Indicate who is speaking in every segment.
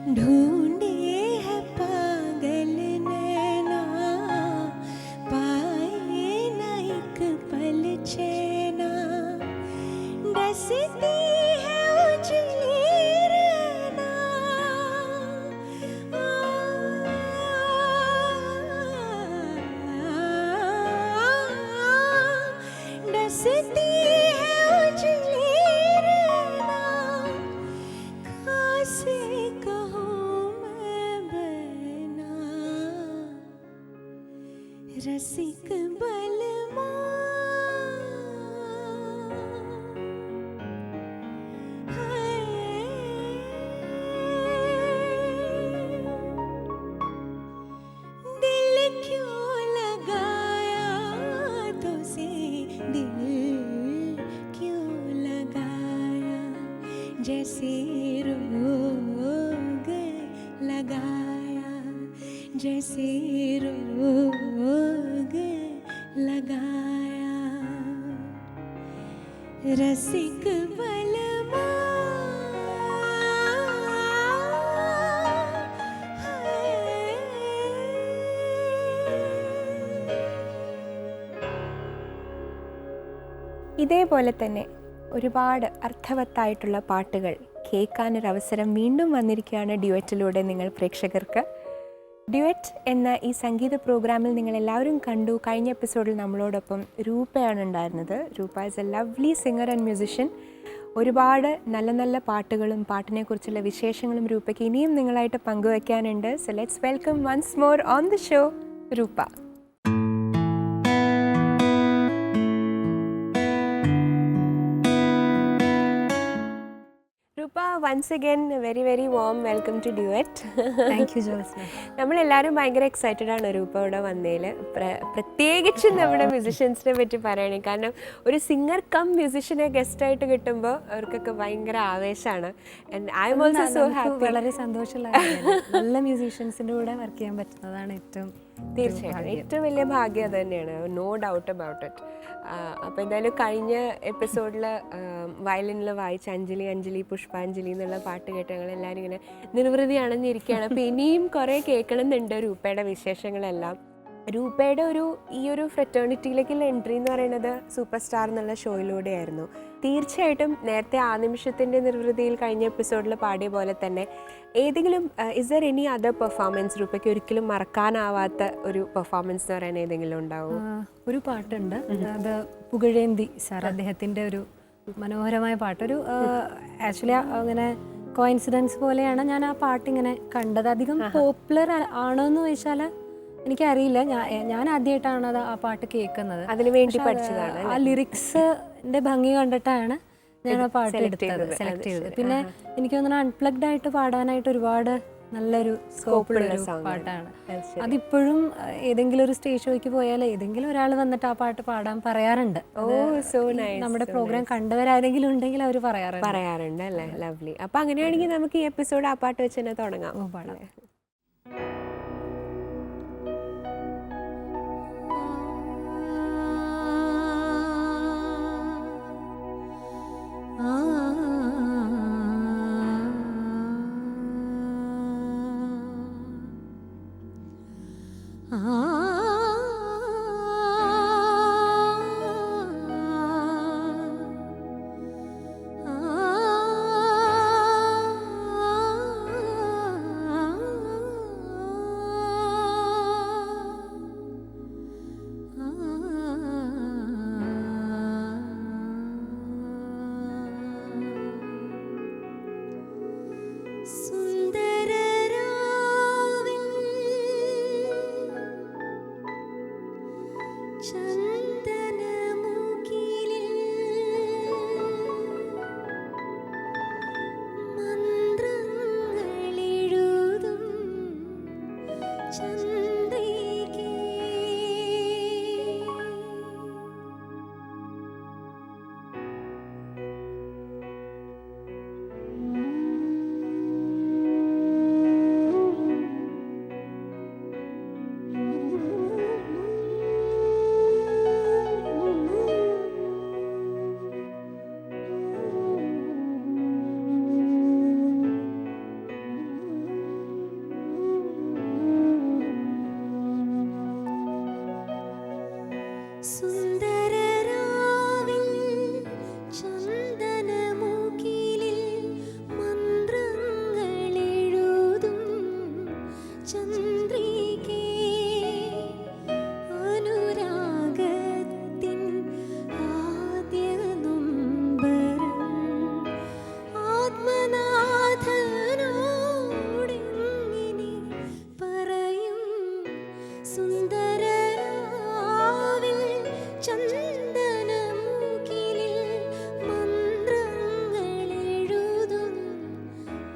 Speaker 1: ढूंढे है पागल नैना, पाए न एक पल चैना, डसती है उजली रहना, डसती है उजली रहना, कैसे कहूँ मैं बना, रसिक बलमा दिल क्यों लगाया तुझसे, दिल क्यों लगाया, जैसे रोग लगाया, जैसे रोग लगाया, रसिक बलमा
Speaker 2: ഇതേപോലെ തന്നെ ഒരുപാട് അർത്ഥവത്തായിട്ടുള്ള പാട്ടുകൾ കേൾക്കാനൊരവസരം വീണ്ടും വന്നിരിക്കുകയാണ് ഡ്യുവറ്റിലൂടെ നിങ്ങൾ പ്രേക്ഷകർക്ക്. ഡ്യുവറ്റ് എന്ന ഈ സംഗീത പ്രോഗ്രാമിൽ നിങ്ങളെല്ലാവരും കണ്ടു. കഴിഞ്ഞ എപ്പിസോഡിൽ നമ്മളോടൊപ്പം രൂപയാണ് ഉണ്ടായിരുന്നത്. Roopa is a lovely singer and musician. ഒരുപാട് നല്ല നല്ല പാട്ടുകളും പാട്ടിനെക്കുറിച്ചുള്ള വിശേഷങ്ങളും രൂപയ്ക്ക് ഇനിയും നിങ്ങളായിട്ട് പങ്കുവയ്ക്കാനുണ്ട്. So let's welcome once more on the show Roopa. Roopa, once again very very warm welcome to duet.
Speaker 3: Thank you Jyotsna.
Speaker 2: നമ്മളെല്ലാവരും ഭയങ്കര എക്സൈറ്റഡ് ആണ് രൂപ ഇവിടെ വന്നതിൽ. പ്രത്യേകിച്ച് നമ്മുടെ മ്യൂസിഷ്യൻസിനെ പറ്റി പറയണേ. കാരണം ഒരു സിംഗർ കം മ്യൂസിഷ്യനെ ഗസ്റ്റായിട്ട് കിട്ടുമ്പോൾ അവർക്കൊക്കെ ഭയങ്കര ആവേശമാണ്. And I am also so happy.
Speaker 3: വളരെ സന്തോഷമുള്ള നല്ല മ്യൂസീഷ്യൻസിൻ്റെ കൂടെ വർക്ക് ചെയ്യാൻ പറ്റുന്നതാണ്
Speaker 2: തീർച്ചയായിട്ടും ഏറ്റവും വലിയ ഭാഗ്യം അത് തന്നെയാണ്, നോ ഡൗട്ട് അബൌട്ട് ഇറ്റ്. അപ്പോൾ എന്തായാലും കഴിഞ്ഞ എപ്പിസോഡിൽ വയലിനിൽ വായിച്ച അഞ്ജലി അഞ്ജലി പുഷ്പാഞ്ജലി എന്നുള്ള പാട്ട് കേട്ട് ഞങ്ങളെല്ലാവരും ഇങ്ങനെ നിർവൃതിയാണെന്നിരിക്കുകയാണ്. അപ്പോൾ ഇനിയും കുറേ കേൾക്കണമെന്നുണ്ട് രൂപയുടെ വിശേഷങ്ങളെല്ലാം. രൂപയുടെ ഈ ഒരു ഫ്രെറ്റേണിറ്റിയിലേക്കുള്ള എൻട്രി എന്ന് പറയുന്നത് സൂപ്പർ സ്റ്റാർ എന്നുള്ള ഷോയിലൂടെയായിരുന്നു. തീർച്ചയായിട്ടും നേരത്തെ ആ നിമിഷത്തിൻ്റെ നിർവൃതിയിൽ കഴിഞ്ഞ എപ്പിസോഡിൽ പാടിയ പോലെ തന്നെ ഏതെങ്കിലും is there any other performance രൂപയ്ക്ക് ഒരിക്കലും മറക്കാനാവാത്ത ഒരു പെർഫോമൻസ് എന്ന് പറയാൻ ഏതെങ്കിലും ഉണ്ടാവും?
Speaker 3: ഒരു പാട്ടുണ്ട്, അത് പുകഴേന്തി സാർ, അദ്ദേഹത്തിൻ്റെ ഒരു മനോഹരമായ പാട്ട്. ഒരു ആക്ച്വലി അങ്ങനെ കോയിൻസിഡൻസ് പോലെയാണ് ഞാൻ ആ പാട്ടിങ്ങനെ കണ്ടത്. അധികം പോപ്പുലർ ആണോ എന്ന് ചോദിച്ചാൽ എനിക്കറിയില്ല. ഞാൻ ആദ്യമായിട്ടാണ് അത് ആ പാട്ട് കേൾക്കുന്നത്.
Speaker 2: അതിന് വേണ്ടി പഠിച്ചതാണ്.
Speaker 3: ആ ലിറിക്സിൻ്റെ ഭംഗി കണ്ടിട്ടാണ് ഞാൻ ആ പാട്ട് സെലക്ട് ചെയ്തത്. പിന്നെ എനിക്ക് തോന്നുന്നു അൺപ്ലഗ്ഡ് ആയിട്ട് പാടാനായിട്ട് ഒരുപാട് നല്ലൊരു സ്കോപ്പുള്ളൊരു പാട്ടാണ്. അതിപ്പോഴും ഏതെങ്കിലും ഒരു സ്റ്റേജ് ഷോയ്ക്ക് പോയാൽ ഏതെങ്കിലും ഒരാൾ വന്നിട്ട് ആ പാട്ട് പാടാൻ പറയാറുണ്ട്. നമ്മുടെ പ്രോഗ്രാം കണ്ടവരാരെങ്കിലും ഉണ്ടെങ്കിൽ അവർ പറയാറുണ്ട്
Speaker 2: അല്ലേ? ലവ്ലി. അപ്പൊ അങ്ങനെയാണെങ്കിൽ നമുക്ക് ഈ എപ്പിസോഡ് ആ പാട്ട് വെച്ച് തന്നെ തുടങ്ങാം.
Speaker 3: പാടാം.
Speaker 1: സുന്ദര രാവിൽ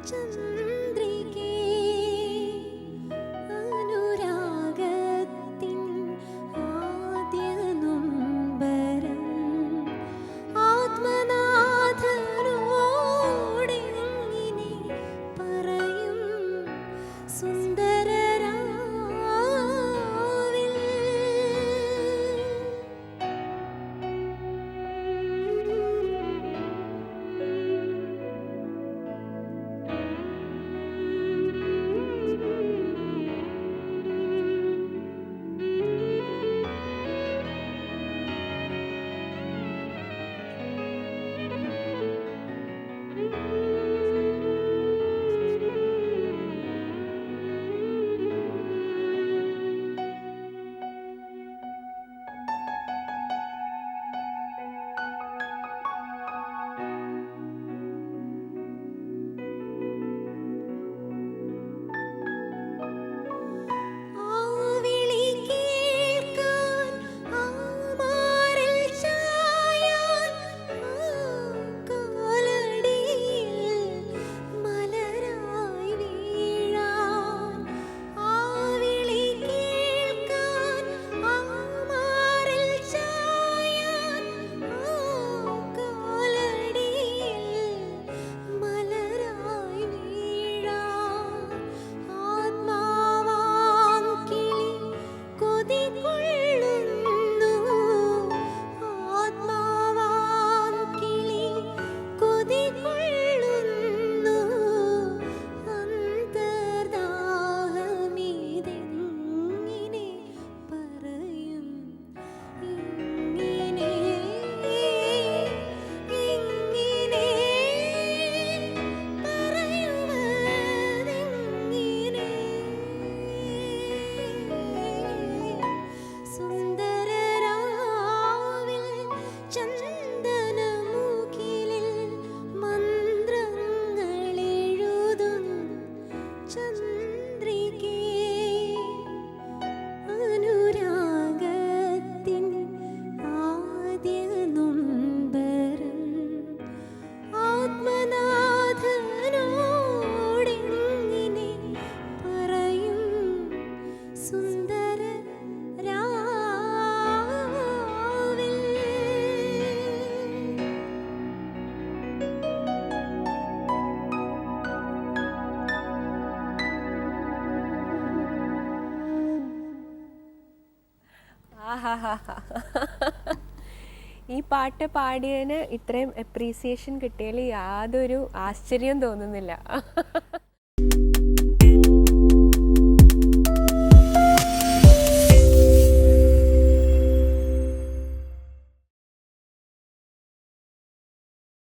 Speaker 1: ചന്ദ്രികേ അനുരാഗത്തിൻ ആദ്യ നൊമ്പരം ആത്മനാഥനോടെങ്ങനെ പറയും സുന്ദരരാവിൽ. ആവിളി കേൾക്കാൻ ആമാറിൽ ചായാൻ കാലടിയിൽ മലരായി വീഴാൻ. ആവിളി കേൾക്കാൻ ആമാറിൽ ചായാൻ കാലടിയിൽ മലരായി വീഴാൻ. ആത്മാവാം കിളി കൊതികൊള്ളുന്നു. ആത്മാവാം കിളി കൊതികൊള്ളുന്നു. അന്തർദാഹമിതെങ്ങനെ പറയും ഇങ്ങനെ ഇങ്ങനെ പറയുവതെങ്ങനെ. സുന്ദരരാവിൽ ചന്ദനമുകിലിൽ മന്ത്രങ്ങളെഴുതും ചന്ദ്രികേ അനുരാഗത്തിൻ ആദ്യ നൊമ്പരം ആത്മനാഥനോടെങ്ങനെ പറയും സുന്ദരരാവിൽ.
Speaker 2: ആഹാഹാഹാ. ഈ പാട്ട് പാടിയതിന് ഇത്രയും അപ്രീസിയേഷൻ കിട്ടിയതിൽ യാതൊരു ആശ്ചര്യം തോന്നുന്നില്ല.